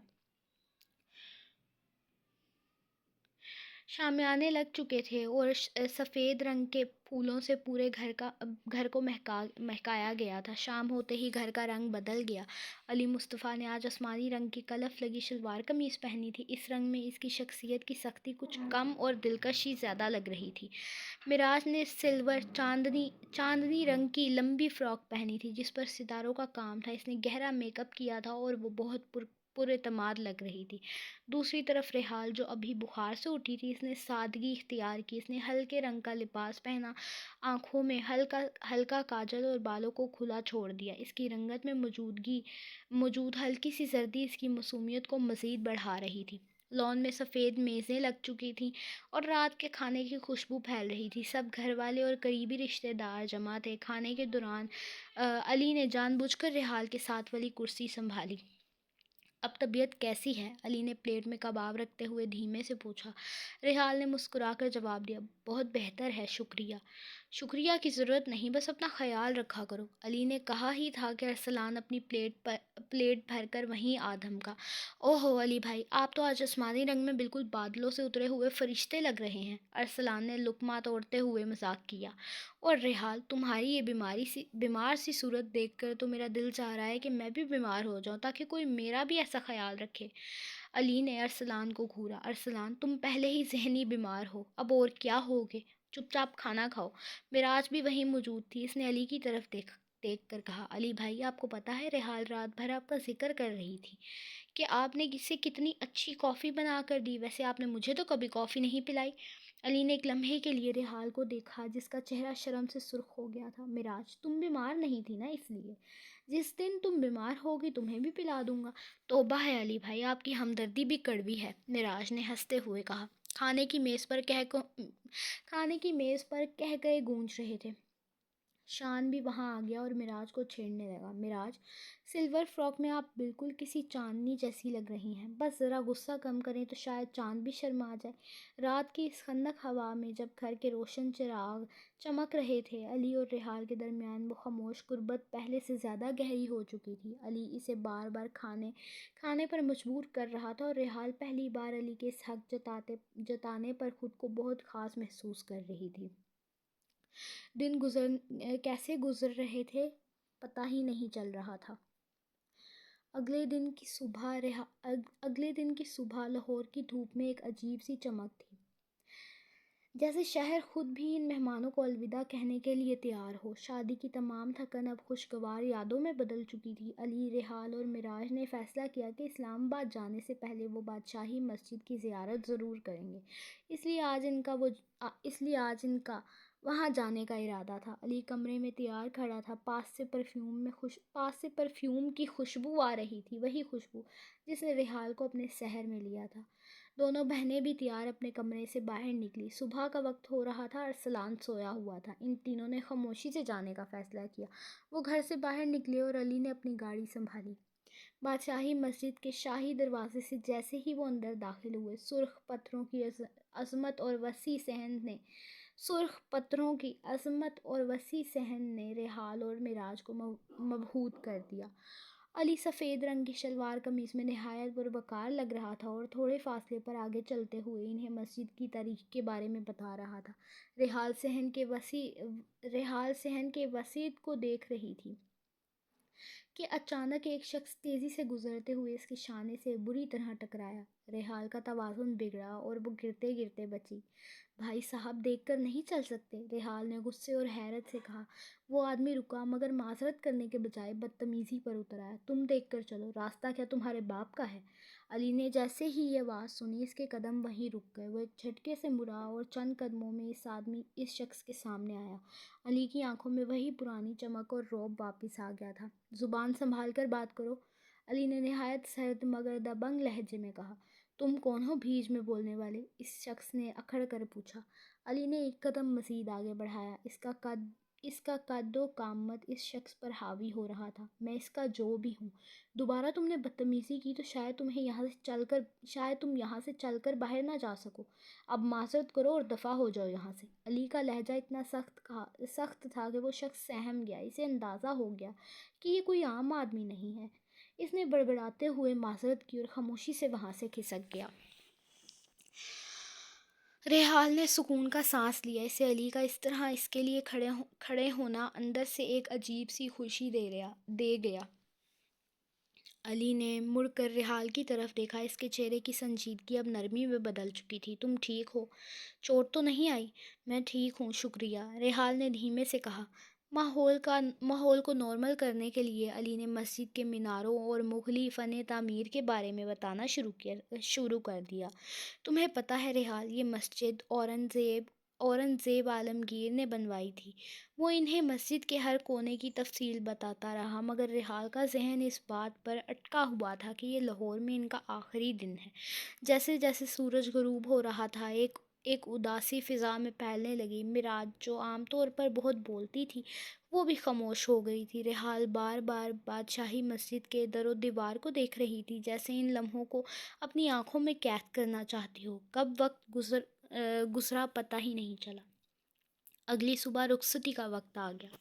شامیانے لگ چکے تھے اور سفید رنگ کے پھولوں سے پورے گھر کو مہکایا گیا تھا۔ شام ہوتے ہی گھر کا رنگ بدل گیا۔ علی مصطفیٰ نے آج آسمانی رنگ کی کلف لگی شلوار قمیض پہنی تھی۔ اس رنگ میں اس کی شخصیت کی سختی کچھ کم اور دلکشی زیادہ لگ رہی تھی۔ معراج نے سلور چاندنی رنگ کی لمبی فراک پہنی تھی جس پر ستاروں کا کام تھا۔ اس نے گہرا میک اپ کیا تھا اور وہ بہت پر اعتماد لگ رہی تھی۔ دوسری طرف ریحال جو ابھی بخار سے اٹھی تھی، اس نے سادگی اختیار کی۔ اس نے ہلکے رنگ کا لباس پہنا، آنکھوں میں ہلکا کاجل اور بالوں کو کھلا چھوڑ دیا۔ اس کی رنگت میں موجود ہلکی سی زردی اس کی معصومیت کو مزید بڑھا رہی تھی۔ لان میں سفید میزیں لگ چکی تھیں اور رات کے کھانے کی خوشبو پھیل رہی تھی۔ سب گھر والے اور قریبی رشتہ دار جمع تھے۔ کھانے کے دوران علی نے جان بوجھ کر ریحال کے ساتھ والی کرسی سنبھالی۔ اب طبیعت کیسی ہے؟ علی نے پلیٹ میں کباب رکھتے ہوئے دھیمے سے پوچھا۔ ریحال نے مسکرا کر جواب دیا، بہت بہتر ہے، شکریہ۔ شکریہ کی ضرورت نہیں، بس اپنا خیال رکھا کرو۔ علی نے کہا ہی تھا کہ ارسلان اپنی پلیٹ بھر کر وہیں آ دھمکا۔ اوہو علی بھائی، آپ تو آج آسمانی رنگ میں بالکل بادلوں سے اترے ہوئے فرشتے لگ رہے ہیں۔ ارسلان نے لقمہ توڑتے ہوئے مذاق کیا۔ اور ریحال، تمہاری یہ بیمار سی صورت دیکھ کر تو میرا دل چاہ رہا ہے کہ میں بھی بیمار ہو جاؤں تاکہ کوئی میرا بھی ایسا خیال رکھے۔ علی نے ارسلان کو گھورا۔ ارسلان، تم پہلے ہی ذہنی بیمار ہو، اب اور کیا ہوگے؟ چپ چاپ کھانا کھاؤ۔ معراج بھی وہیں موجود تھی۔ اس نے علی کی طرف دیکھ کر کہا، علی بھائی، آپ کو پتہ ہے ریحال رات بھر آپ کا ذکر کر رہی تھی کہ آپ نے اسے کتنی اچھی کافی بنا کر دی۔ ویسے آپ نے مجھے تو کبھی کافی نہیں پلائی۔ علی نے ایک لمحے کے لیے ریحال کو دیکھا جس کا چہرہ شرم سے سرخ ہو گیا تھا۔ معراج، تم بیمار نہیں تھی نا، اس لیے جس دن تم بیمار ہوگی تمہیں بھی پلا دوں گا۔ توبہ ہے علی بھائی، آپ کی ہمدردی بھی کڑوی ہے، معراج نے ہنستے ہوئے کہا۔ کھانے کی میز پر قہقہے گونج رہے تھے۔ شان بھی وہاں آ گیا اور معراج کو چھیڑنے لگا۔ معراج، سلور فراک میں آپ بالکل کسی چاندنی جیسی لگ رہی ہیں، بس ذرا غصہ کم کریں تو شاید چاند بھی شرما جائے۔ رات کی اس خنک ہوا میں جب گھر کے روشن چراغ چمک رہے تھے، علی اور ریحال کے درمیان وہ خاموش قربت پہلے سے زیادہ گہری ہو چکی تھی۔ علی اسے بار بار کھانے پر مجبور کر رہا تھا اور ریحال پہلی بار علی کے اس حق جتانے پر خود کو بہت خاص محسوس کر رہی تھی۔ دن کیسے گزر رہے تھے پتہ ہی نہیں چل رہا تھا۔ اگلے دن کی صبح لاہور کی دھوپ میں ایک عجیب سی چمک تھی، جیسے شہر خود بھی ان مہمانوں کو الوداع کہنے کے لیے تیار ہو۔ شادی کی تمام تھکن اب خوشگوار یادوں میں بدل چکی تھی۔ علی، ریحال اور معراج نے فیصلہ کیا کہ اسلام آباد جانے سے پہلے وہ بادشاہی مسجد کی زیارت ضرور کریں گے، اس لیے آج ان کا وہاں جانے کا ارادہ تھا۔ علی کمرے میں تیار کھڑا تھا، پاس سے پرفیوم کی خوشبو آ رہی تھی، وہی خوشبو جس نے ریحال کو اپنے سحر میں لیا تھا۔ دونوں بہنیں بھی تیار اپنے کمرے سے باہر نکلی۔ صبح کا وقت ہو رہا تھا، ارسلان سویا ہوا تھا۔ ان تینوں نے خاموشی سے جانے کا فیصلہ کیا۔ وہ گھر سے باہر نکلے اور علی نے اپنی گاڑی سنبھالی۔ بادشاہی مسجد کے شاہی دروازے سے جیسے ہی وہ اندر داخل ہوئے، سرخ پتھروں کی عظمت اور وسیع صحن نے ریحال اور معراج کو مبہوت کر دیا۔ علی سفید رنگ کی شلوار قمیض میں نہایت پروقار لگ رہا تھا اور تھوڑے فاصلے پر آگے چلتے ہوئے انہیں مسجد کی تاریخ کے بارے میں بتا رہا تھا۔ ریحال صحن کے وسعت کو دیکھ رہی تھی کہ اچانک ایک شخص تیزی سے گزرتے ہوئے اس کے شانے سے بری طرح ٹکرایا۔ ریحال کا توازن بگڑا اور وہ گرتے گرتے بچی۔ بھائی صاحب، دیکھ کر نہیں چل سکتے؟ ریحال نے غصے اور حیرت سے کہا۔ وہ آدمی رکا مگر معذرت کرنے کے بجائے بدتمیزی پر اتر آیا۔ تم دیکھ کر چلو، راستہ کیا تمہارے باپ کا ہے؟ علی نے جیسے ہی یہ آواز سنی، اس کے قدم وہیں رک گئے۔ وہ ایک جھٹکے سے مڑا اور چند قدموں میں اس شخص کے سامنے آیا۔ علی کی آنکھوں میں وہی پرانی چمک اور رعب واپس آ گیا تھا۔ زبان سنبھال کر بات کرو، علی نے نہایت سرد مگر دبنگ لہجے میں کہا۔ تم کون ہو بھیج میں بولنے والے؟ اس شخص نے اکھڑ کر پوچھا۔ علی نے ایک قدم مزید آگے بڑھایا۔ اس کا قد و قامت اس شخص پر حاوی ہو رہا تھا۔ میں اس کا جو بھی ہوں۔ دوبارہ تم نے بدتمیزی کی تو شاید تم یہاں سے چل کر باہر نہ جا سکو۔ اب معذرت کرو اور دفع ہو جاؤ یہاں سے۔ علی کا لہجہ اتنا سخت تھا کہ وہ شخص سہم گیا۔ اسے اندازہ ہو گیا کہ یہ کوئی عام آدمی نہیں ہے۔ اس نے بڑبڑاتے ہوئے معذرت کی اور خاموشی سے وہاں سے کھسک گیا۔ ریحال نے سکون کا سانس لیا، اسے علی کا اس طرح اس کے لیے کھڑے ہونا اندر سے ایک عجیب سی خوشی دے گیا۔ علی نے مڑ کر ریحال کی طرف دیکھا، اس کے چہرے کی سنجیدگی اب نرمی میں بدل چکی تھی۔ تم ٹھیک ہو؟ چوٹ تو نہیں آئی؟ میں ٹھیک ہوں، شکریہ، ریحال نے دھیمے سے کہا۔ ماحول کو نارمل کرنے کے لیے علی نے مسجد کے میناروں اور مغلی فن تعمیر کے بارے میں بتانا شروع کر دیا۔ تمہیں پتہ ہے ریحال، یہ مسجد اورنگزیب عالمگیر نے بنوائی تھی۔ وہ انہیں مسجد کے ہر کونے کی تفصیل بتاتا رہا، مگر ریحال کا ذہن اس بات پر اٹکا ہوا تھا کہ یہ لاہور میں ان کا آخری دن ہے۔ جیسے جیسے سورج غروب ہو رہا تھا، ایک اداسی فضا میں پھیلنے لگی۔ معراج، جو عام طور پر بہت بولتی تھی، وہ بھی خاموش ہو گئی تھی۔ ریحال بار بار بادشاہی مسجد کے در و دیوار کو دیکھ رہی تھی، جیسے ان لمحوں کو اپنی آنکھوں میں قید کرنا چاہتی ہو۔ کب وقت گزرا پتہ ہی نہیں چلا۔ اگلی صبح رخصتی کا وقت آ گیا۔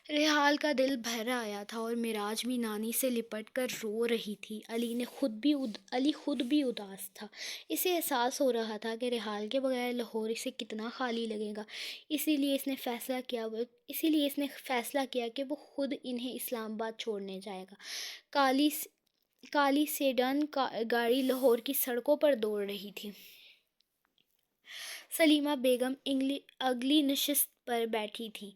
ریحال کا دل بھر آیا تھا اور معراج بھی نانی سے لپٹ کر رو رہی تھی۔ علی خود بھی اداس تھا۔ اسے احساس ہو رہا تھا کہ ریحال کے بغیر لاہور اسے کتنا خالی لگے گا۔ اسی لیے اس نے فیصلہ کیا کہ وہ خود انہیں اسلام آباد چھوڑنے جائے گا۔ کالی سیڈان گاڑی لاہور کی سڑکوں پر دوڑ رہی تھی۔ سلیمہ بیگم اگلی نشست پر بیٹھی تھی،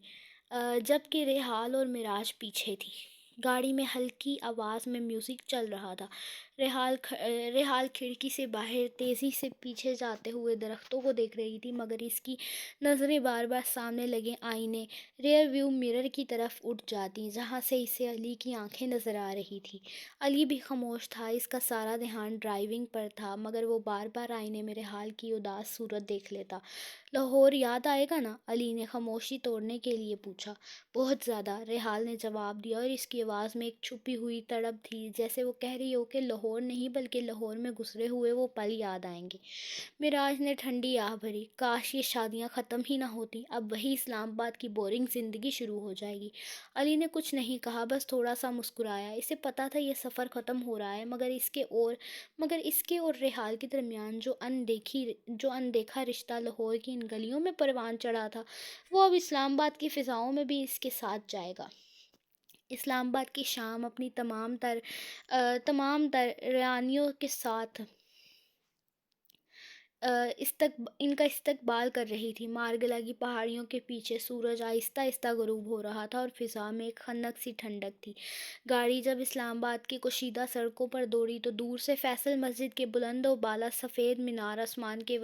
جبکہ ریحال اور معراج پیچھے تھی۔ گاڑی میں ہلکی آواز میں میوزک چل رہا تھا۔ ریحال کھڑکی سے باہر تیزی سے پیچھے جاتے ہوئے درختوں کو دیکھ رہی تھی، مگر اس کی نظریں بار بار سامنے لگے آئینے، ریئر ویو مرر کی طرف اٹھ جاتی، جہاں سے اسے علی کی آنکھیں نظر آ رہی تھیں۔ علی بھی خاموش تھا، اس کا سارا دھیان ڈرائیونگ پر تھا، مگر وہ بار بار آئینے میں ریحال کی اداس صورت دیکھ لیتا۔ لاہور یاد آئے گا نا؟ علی نے خاموشی توڑنے کے لیے پوچھا۔ بہت زیادہ، ریحال نے جواب دیا، اور اس کی آواز میں ایک چھپی ہوئی تڑپ تھی، جیسے وہ کہہ رہی ہو کہ لاہور نہیں بلکہ لاہور میں گزرے ہوئے وہ پل یاد آئیں گے۔ معراج نے ٹھنڈی آہ بھری، کاش یہ شادیاں ختم ہی نہ ہوتیں، اب وہی اسلام آباد کی بورنگ زندگی شروع ہو جائے گی۔ علی نے کچھ نہیں کہا، بس تھوڑا سا مسکرایا۔ اسے پتہ تھا یہ سفر ختم ہو رہا ہے، مگر اس کے اور ریحال کے درمیان جو اندیکھا رشتہ لاہور کی ان گلیوں میں پروان چڑھا تھا، وہ اب اسلام آباد کی فضاؤں میں بھی اس کے ساتھ جائے گا۔ اسلام آباد کی شام اپنی تمام تر رعنیوں کے ساتھ ان کا استقبال کر رہی تھی۔ مارگلہ کی پہاڑیوں کے پیچھے سورج آہستہ آہستہ غروب ہو رہا تھا اور فضا میں ایک خنک سی ٹھنڈک تھی۔ گاڑی جب اسلام آباد کی کشیدہ سڑکوں پر دوڑی تو دور سے فیصل مسجد کے بلند و بالا سفید مینار آسمان کے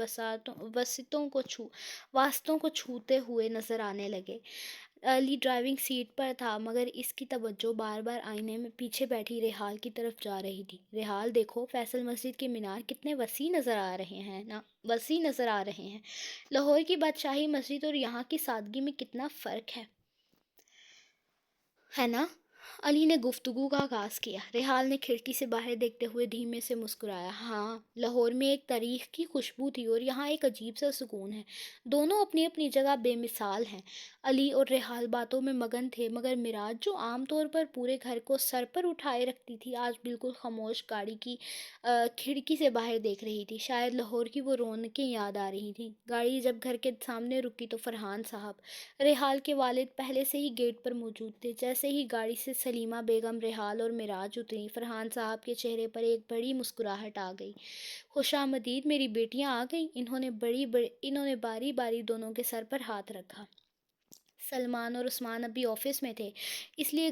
واسطوں کو چھوتے ہوئے نظر آنے لگے۔ علی ڈرائیونگ سیٹ پر تھا، مگر اس کی توجہ بار بار آئینے میں پیچھے بیٹھی ریحال کی طرف جا رہی تھی۔ ریحال، دیکھو، فیصل مسجد کے مینار کتنے وسیع نظر آ رہے ہیں۔ لاہور کی بادشاہی مسجد اور یہاں کی سادگی میں کتنا فرق ہے نا؟ علی نے گفتگو کا آغاز کیا۔ ریحال نے کھڑکی سے باہر دیکھتے ہوئے دھیمے سے مسکرایا۔ ہاں، لاہور میں ایک تاریخ کی خوشبو تھی اور یہاں ایک عجیب سا سکون ہے۔ دونوں اپنی اپنی جگہ بے مثال ہیں۔ علی اور ریحال باتوں میں مگن تھے، مگر معراج، جو عام طور پر پورے گھر کو سر پر اٹھائے رکھتی تھی، آج بالکل خاموش گاڑی کی کھڑکی سے باہر دیکھ رہی تھی۔ شاید لاہور کی وہ رونقیں یاد آ رہی تھیں۔ گاڑی جب گھر کے سامنے رکی تو فرحان صاحب، ریحال کے والد، پہلے سے ہی گیٹ پر موجود تھے۔ جیسے ہی گاڑی سے سلیمہ بیگم، ریحال اور معراج اتری، فرحان صاحب کے چہرے پر ایک بڑی مسکراہٹ آ گئی۔ خوش آمدید، میری بیٹیاں آ گئیں۔ انہوں نے باری باری دونوں کے سر پر ہاتھ رکھا۔ سلمان اور عثمان ابھی آفس میں تھے، اس لیے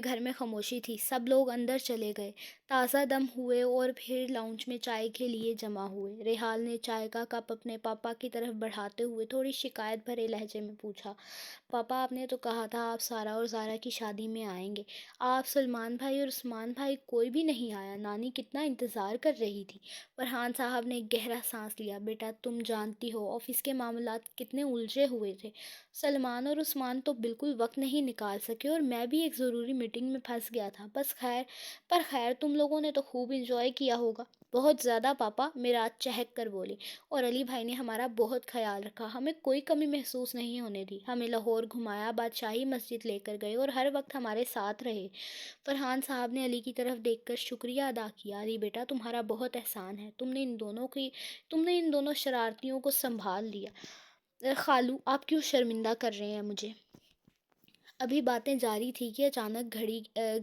گھر میں خاموشی تھی۔ سب لوگ اندر چلے گئے، تازہ دم ہوئے اور پھر لاؤنج میں چائے کے لیے جمع ہوئے۔ ریحال نے چائے کا کپ اپنے پاپا کی طرف بڑھاتے ہوئے تھوڑی شکایت بھرے لہجے میں پوچھا، پاپا، آپ نے تو کہا تھا آپ سارا اور زارا کی شادی میں آئیں گے، آپ، سلمان بھائی اور عثمان بھائی، کوئی بھی نہیں آیا۔ نانی کتنا انتظار کر رہی تھی۔ فرحان صاحب نے ایک گہرا سانس لیا۔ بیٹا، تم جانتی ہو آفس کے معاملات کتنے الجھے ہوئے تھے۔ سلمان اور عثمان تو بالکل وقت نہیں نکال سکے اور میں بھی ایک ضروری میٹنگ میں پھنس گیا تھا۔ پر خیر، تم لوگوں نے تو خوب انجوائے کیا ہوگا۔ بہت زیادہ پاپا، میراج چہک کر بولی۔ اور علی بھائی نے ہمارا بہت خیال رکھا، ہمیں کوئی کمی محسوس نہیں ہونے دی، ہمیں لاہور گھمایا، بادشاہی مسجد لے کر گئے اور ہر وقت ہمارے ساتھ رہے۔ فرحان صاحب نے علی کی طرف دیکھ کر شکریہ ادا کیا۔ علی بیٹا، تمہارا بہت احسان ہے، تم نے ان دونوں شرارتیوں کو سنبھال لیا۔ خالو، آپ کیوں شرمندہ کر رہے ہیں مجھے؟ ابھی باتیں جاری تھی کہ اچانک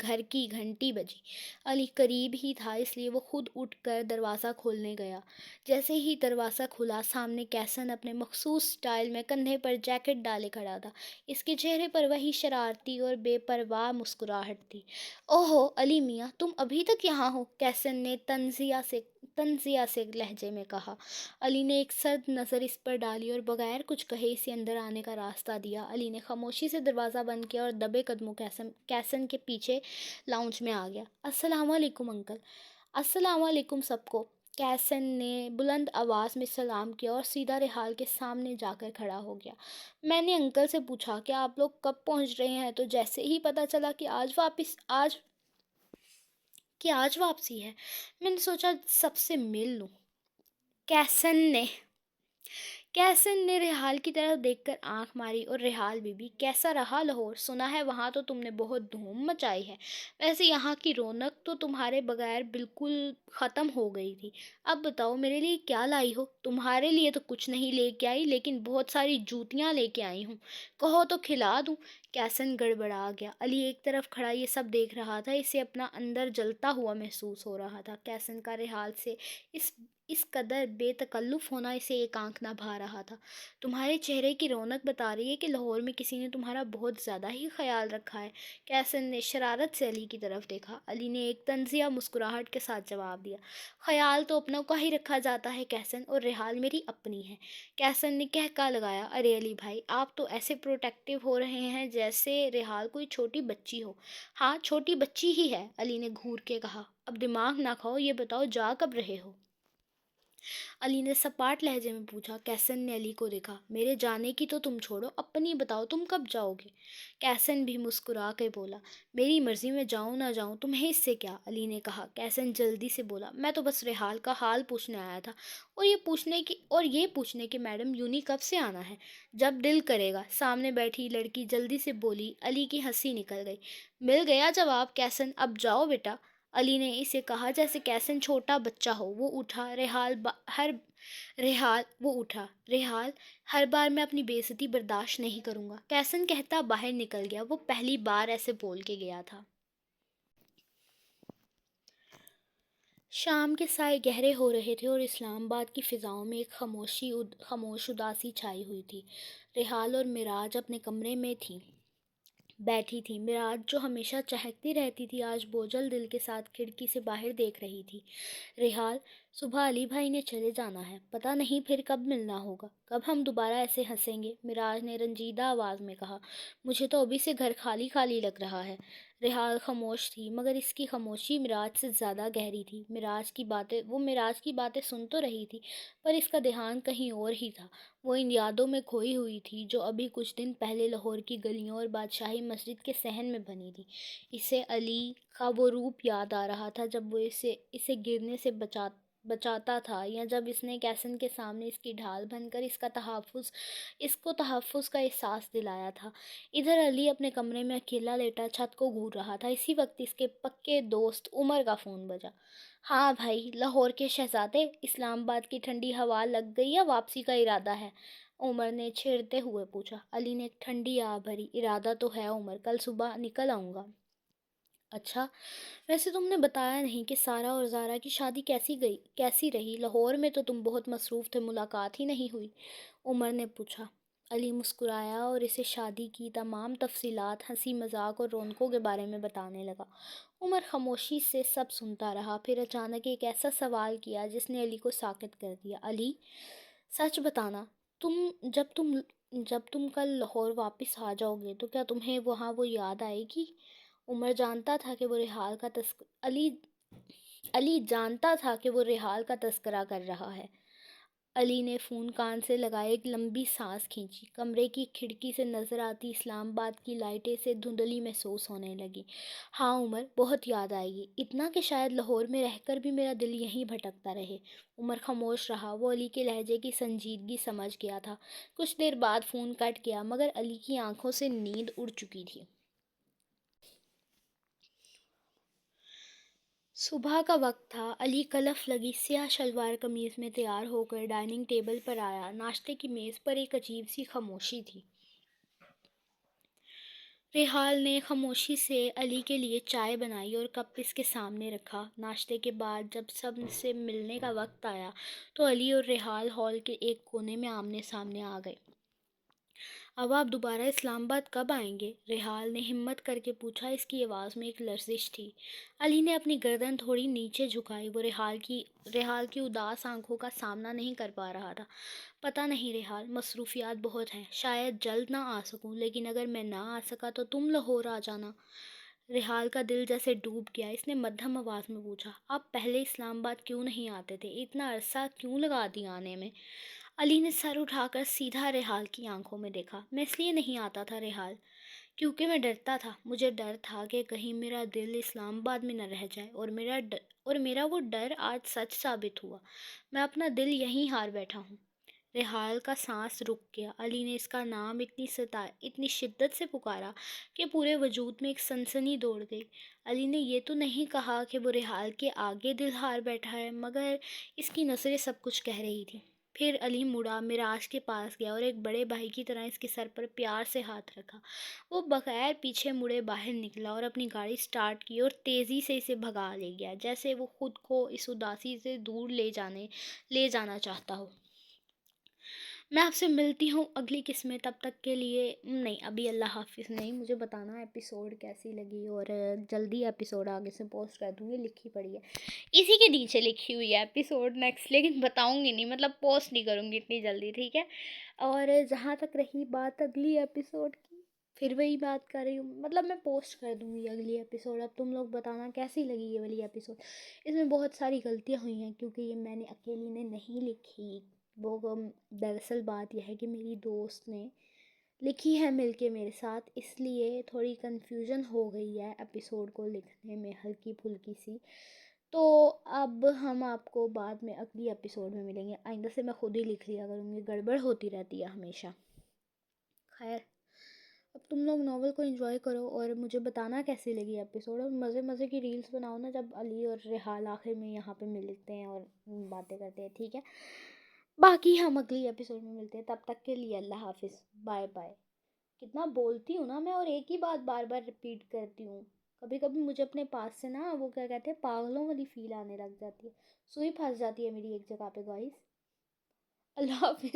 گھر کی گھنٹی بجی۔ علی قریب ہی تھا، اس لیے وہ خود اٹھ کر دروازہ کھولنے گیا۔ جیسے ہی دروازہ کھلا، سامنے کیسن اپنے مخصوص سٹائل میں کندھے پر جیکٹ ڈالے کھڑا تھا۔ اس کے چہرے پر وہی شرارتی اور بے پرواہ مسکراہٹ تھی۔ اوہو علی میاں، تم ابھی تک یہاں ہو؟ کیسن نے تنزیہ سے لہجے میں کہا۔ علی نے ایک سرد نظر اس پر ڈالی اور بغیر کچھ کہے اسے اندر آنے کا راستہ دیا۔ علی نے خاموشی سے دروازہ بند کیا اور دبے قدموں کیسن کے پیچھے لاؤنج میں آ گیا۔ السلام علیکم انکل۔ السلام علیکم سب کو۔ کیسن نے بلند آواز میں سلام کیا اور سیدھا ریحال کے سامنے جا کر کھڑا ہو گیا۔ میں نے انکل سے پوچھا کہ آپ لوگ کب پہنچ رہے ہیں، تو جیسے ہی پتہ چلا کہ آج واپسی ہے، میں نے سوچا سب سے مل لوں۔ کیسن نے ریحال کی طرف دیکھ کر آنکھ ماری اور ریحال بی بی، کیسا رہا لاہور؟ سنا ہے وہاں تو تم نے بہت دھوم مچائی ہے، ویسے یہاں کی رونق تو تمہارے بغیر بالکل ختم ہو گئی تھی۔ اب بتاؤ میرے لیے کیا لائی ہو؟ تمہارے لیے تو کچھ نہیں لے کے آئی، لیکن بہت ساری جوتیاں لے کے آئی ہوں، کہو تو کھلا دوں۔ کیسن گڑبڑا گیا۔ علی ایک طرف کھڑا یہ سب دیکھ رہا تھا، اسے اپنا اندر جلتا ہوا محسوس ہو رہا تھا۔ کیسن کا ریحال سے اس قدر بے تکلف ہونا اسے ایک آنکھ نہ بھا رہا تھا۔ تمہارے چہرے کی رونق بتا رہی ہے کہ لاہور میں کسی نے تمہارا بہت زیادہ ہی خیال رکھا ہے۔ کیسن نے شرارت سے علی کی طرف دیکھا۔ علی نے ایک طنزیہ مسکراہٹ کے ساتھ جواب دیا، خیال تو اپنوں کا ہی رکھا جاتا ہے کیسن، اور ریحال میری اپنی ہے۔ کیسن نے کہکا لگایا، ارے علی بھائی، آپ تو ایسے پروٹیکٹیو ہو رہے ہیں جیسے ریحال کوئی چھوٹی بچی ہو۔ ہاں، چھوٹی بچی ہی ہے، علی نے گھور کے کہا۔ اب دماغ نہ کھاؤ، یہ بتاؤ جا کب رہے ہو؟ علی نے سپاٹ لہجے میں پوچھا۔ کیسن نے علی کو دیکھا۔ میرے جانے کی تو تم چھوڑو، اپنی بتاؤ تم کب جاؤ گے؟ کیسن بھی مسکرا کے بولا، میری مرضی میں جاؤں نہ جاؤں تمہیں اس سے کیا؟ علی نے کہا۔ کیسن جلدی سے بولا، میں تو بس ریحال کا حال پوچھنے آیا تھا، اور یہ پوچھنے کہ میڈم یونی کب سے آنا ہے؟ جب دل کرے گا، سامنے بیٹھی لڑکی جلدی سے بولی۔ علی کی ہنسی نکل گئی۔ مل گیا جواب کیسن، اب جاؤ بیٹا۔ علی نے اسے کہا جیسے کیسن چھوٹا بچہ ہو۔ وہ اٹھا۔ ریحال، ہر بار میں اپنی بے عزتی برداشت نہیں کروں گا، کیسن کہتا باہر نکل گیا۔ وہ پہلی بار ایسے بول کے گیا تھا۔ شام کے سائے گہرے ہو رہے تھے اور اسلام آباد کی فضاؤں میں ایک خاموش اداسی چھائی ہوئی تھی۔ ریحال اور معراج اپنے کمرے میں بیٹھی تھی۔ معراج جو ہمیشہ چہکتی رہتی تھی، آج بوجھل دل کے ساتھ کھڑکی سے باہر دیکھ رہی تھی۔ ریحال، صبح علی بھائی نے چلے جانا ہے، پتہ نہیں پھر کب ملنا ہوگا، کب ہم دوبارہ ایسے ہنسیں گے، معراج نے رنجیدہ آواز میں کہا۔ مجھے تو ابھی سے گھر خالی خالی لگ رہا ہے۔ ریحال خاموش تھی، مگر اس کی خاموشی معراج سے زیادہ گہری تھی۔ وہ معراج کی باتیں سن تو رہی تھی، پر اس کا دھیان کہیں اور ہی تھا۔ وہ ان یادوں میں کھوئی ہوئی تھی جو ابھی کچھ دن پہلے لاہور کی گلیوں اور بادشاہی مسجد کے صحن میں بنی تھی۔ اسے علی کا وہ روپ یاد آ رہا تھا جب وہ اسے گرنے سے بچاتا تھا، یا جب اس نے کیسن کے سامنے اس کی ڈھال بن کر اس کو تحفظ کا احساس دلایا تھا۔ ادھر علی اپنے کمرے میں اکیلا لیٹا چھت کو گھور رہا تھا۔ اسی وقت اس کے پکے دوست عمر کا فون بجا۔ ہاں بھائی، لاہور کے شہزادے، اسلام آباد کی ٹھنڈی ہوا لگ گئی یا واپسی کا ارادہ ہے؟ عمر نے چھیڑتے ہوئے پوچھا۔ علی نے ایک ٹھنڈی آہ بھری، ارادہ تو ہے عمر، کل صبح نکل آؤں گا۔ اچھا، ویسے تم نے بتایا نہیں کہ سارا اور زارا کی شادی کیسی رہی؟ لاہور میں تو تم بہت مصروف تھے، ملاقات ہی نہیں ہوئی، عمر نے پوچھا۔ علی مسکرایا اور اسے شادی کی تمام تفصیلات، ہنسی مذاق اور رونقوں کے بارے میں بتانے لگا۔ عمر خاموشی سے سب سنتا رہا، پھر اچانک ایک ایسا سوال کیا جس نے علی کو ساکت کر دیا۔ علی، سچ بتانا، جب تم کل لاہور واپس آ جاؤ گے تو کیا تمہیں وہاں وہ یاد آئے گی؟ علی جانتا تھا کہ وہ ریحال کا تذکرہ کر رہا ہے۔ علی نے فون کان سے لگائے ایک لمبی سانس کھینچی۔ کمرے کی کھڑکی سے نظر آتی اسلام آباد کی لائٹیں سے دھندلی محسوس ہونے لگی۔ ہاں عمر، بہت یاد آئے گی، اتنا کہ شاید لاہور میں رہ کر بھی میرا دل یہیں بھٹکتا رہے۔ عمر خاموش رہا، وہ علی کے لہجے کی سنجیدگی سمجھ گیا تھا۔ کچھ دیر بعد فون کٹ گیا، مگر علی کی آنکھوں سے نیند اڑ چکی تھی۔ صبح کا وقت تھا۔ علی کلف لگی سیاہ شلوار قمیض میں تیار ہو کر ڈائننگ ٹیبل پر آیا۔ ناشتے کی میز پر ایک عجیب سی خاموشی تھی۔ ریحال نے خاموشی سے علی کے لیے چائے بنائی اور کپ اس کے سامنے رکھا۔ ناشتے کے بعد جب سب سے ملنے کا وقت آیا تو علی اور ریحال ہال کے ایک کونے میں آمنے سامنے آ گئے۔ اب آپ دوبارہ اسلام آباد کب آئیں گے؟ ریحال نے ہمت کر کے پوچھا۔ اس کی آواز میں ایک لرزش تھی۔ علی نے اپنی گردن تھوڑی نیچے جھکائی۔ وہ ریحال کی اداس آنکھوں کا سامنا نہیں کر پا رہا تھا۔ پتہ نہیں ریحال، مصروفیات بہت ہیں، شاید جلد نہ آ سکوں، لیکن اگر میں نہ آ سکا تو تم لاہور آ جانا۔ ریحال کا دل جیسے ڈوب گیا۔ اس نے مدھم آواز میں پوچھا، آپ پہلے اسلام آباد کیوں نہیں آتے تھے؟ اتنا عرصہ کیوں لگا دیا آنے میں؟ علی نے سر اٹھا کر سیدھا ریحال کی آنکھوں میں دیکھا۔ میں اس لیے نہیں آتا تھا ریحال، کیونکہ میں ڈرتا تھا۔ مجھے ڈر تھا کہ کہیں میرا دل اسلام آباد میں نہ رہ جائے، اور میرا وہ ڈر آج سچ ثابت ہوا۔ میں اپنا دل یہیں ہار بیٹھا ہوں۔ ریحال کا سانس رک گیا۔ علی نے اس کا نام اتنی شدت سے پکارا کہ پورے وجود میں ایک سنسنی دوڑ گئی۔ علی نے یہ تو نہیں کہا کہ وہ ریحال کے آگے دل ہار بیٹھا ہے، مگر اس کی نظریں سب کچھ کہہ رہی تھیں۔ پھر علی مڑا، معراج کے پاس گیا اور ایک بڑے بھائی کی طرح اس کے سر پر پیار سے ہاتھ رکھا۔ وہ بغیر پیچھے مڑے باہر نکلا اور اپنی گاڑی سٹارٹ کی اور تیزی سے اسے بھگا لے گیا، جیسے وہ خود کو اس اداسی سے دور لے جانا چاہتا ہو۔ میں آپ سے ملتی ہوں اگلی قسط میں، تب تک کے لیے نہیں، ابھی اللہ حافظ نہیں، مجھے بتانا ایپیسوڈ کیسی لگی، اور جلدی ایپیسوڈ آگے سے پوسٹ کر دوں گی، لکھی پڑی ہے اسی کے نیچے لکھی ہوئی ہے ایپیسوڈ نیکسٹ، لیکن بتاؤں گی نہیں، مطلب پوسٹ نہیں کروں گی اتنی جلدی، ٹھیک ہے؟ اور جہاں تک رہی بات اگلی ایپیسوڈ کی، پھر وہی بات کر رہی ہوں، مطلب میں پوسٹ کر دوں گی اگلی ایپیسوڈ۔ اب تم لوگ بتانا کیسی لگی یہ والی ایپیسوڈ۔ اس میں بہت ساری غلطیاں ہوئی ہیں کیونکہ یہ میں نے اکیلی نے نہیں لکھی۔ وہ دراصل بات یہ ہے کہ میری دوست نے لکھی ہے مل کے میرے ساتھ، اس لیے تھوڑی کنفیوژن ہو گئی ہے ایپیسوڈ کو لکھنے میں، ہلکی پھلکی سی۔ تو اب ہم آپ کو بعد میں اگلی ایپیسوڈ میں ملیں گے۔ آئندہ سے میں خود ہی لکھ لیا کروں گی، گڑبڑ ہوتی رہتی ہے ہمیشہ۔ خیر، اب تم لوگ ناول کو انجوائے کرو اور مجھے بتانا کیسی لگی ایپیسوڈ، اور مزے مزے کی ریلز بناؤ نا جب علی اور ریحال آخر میں یہاں پہ ملتے ہیں اور باتیں کرتے ہیں، ٹھیک ہے؟ باقی ہم اگلی ایپیسوڈ میں ملتے ہیں، تب تک کے لیے اللہ حافظ، بائے بائے۔ کتنا بولتی ہوں نا میں، اور ایک ہی بات بار بار رپیٹ کرتی ہوں، کبھی کبھی مجھے اپنے پاس سے نا وہ کیا کہتے ہیں، پاگلوں والی فیل آنے لگ جاتی ہے، سوئی پھنس جاتی ہے میری ایک جگہ پہ، گائز۔ اللہ حافظ۔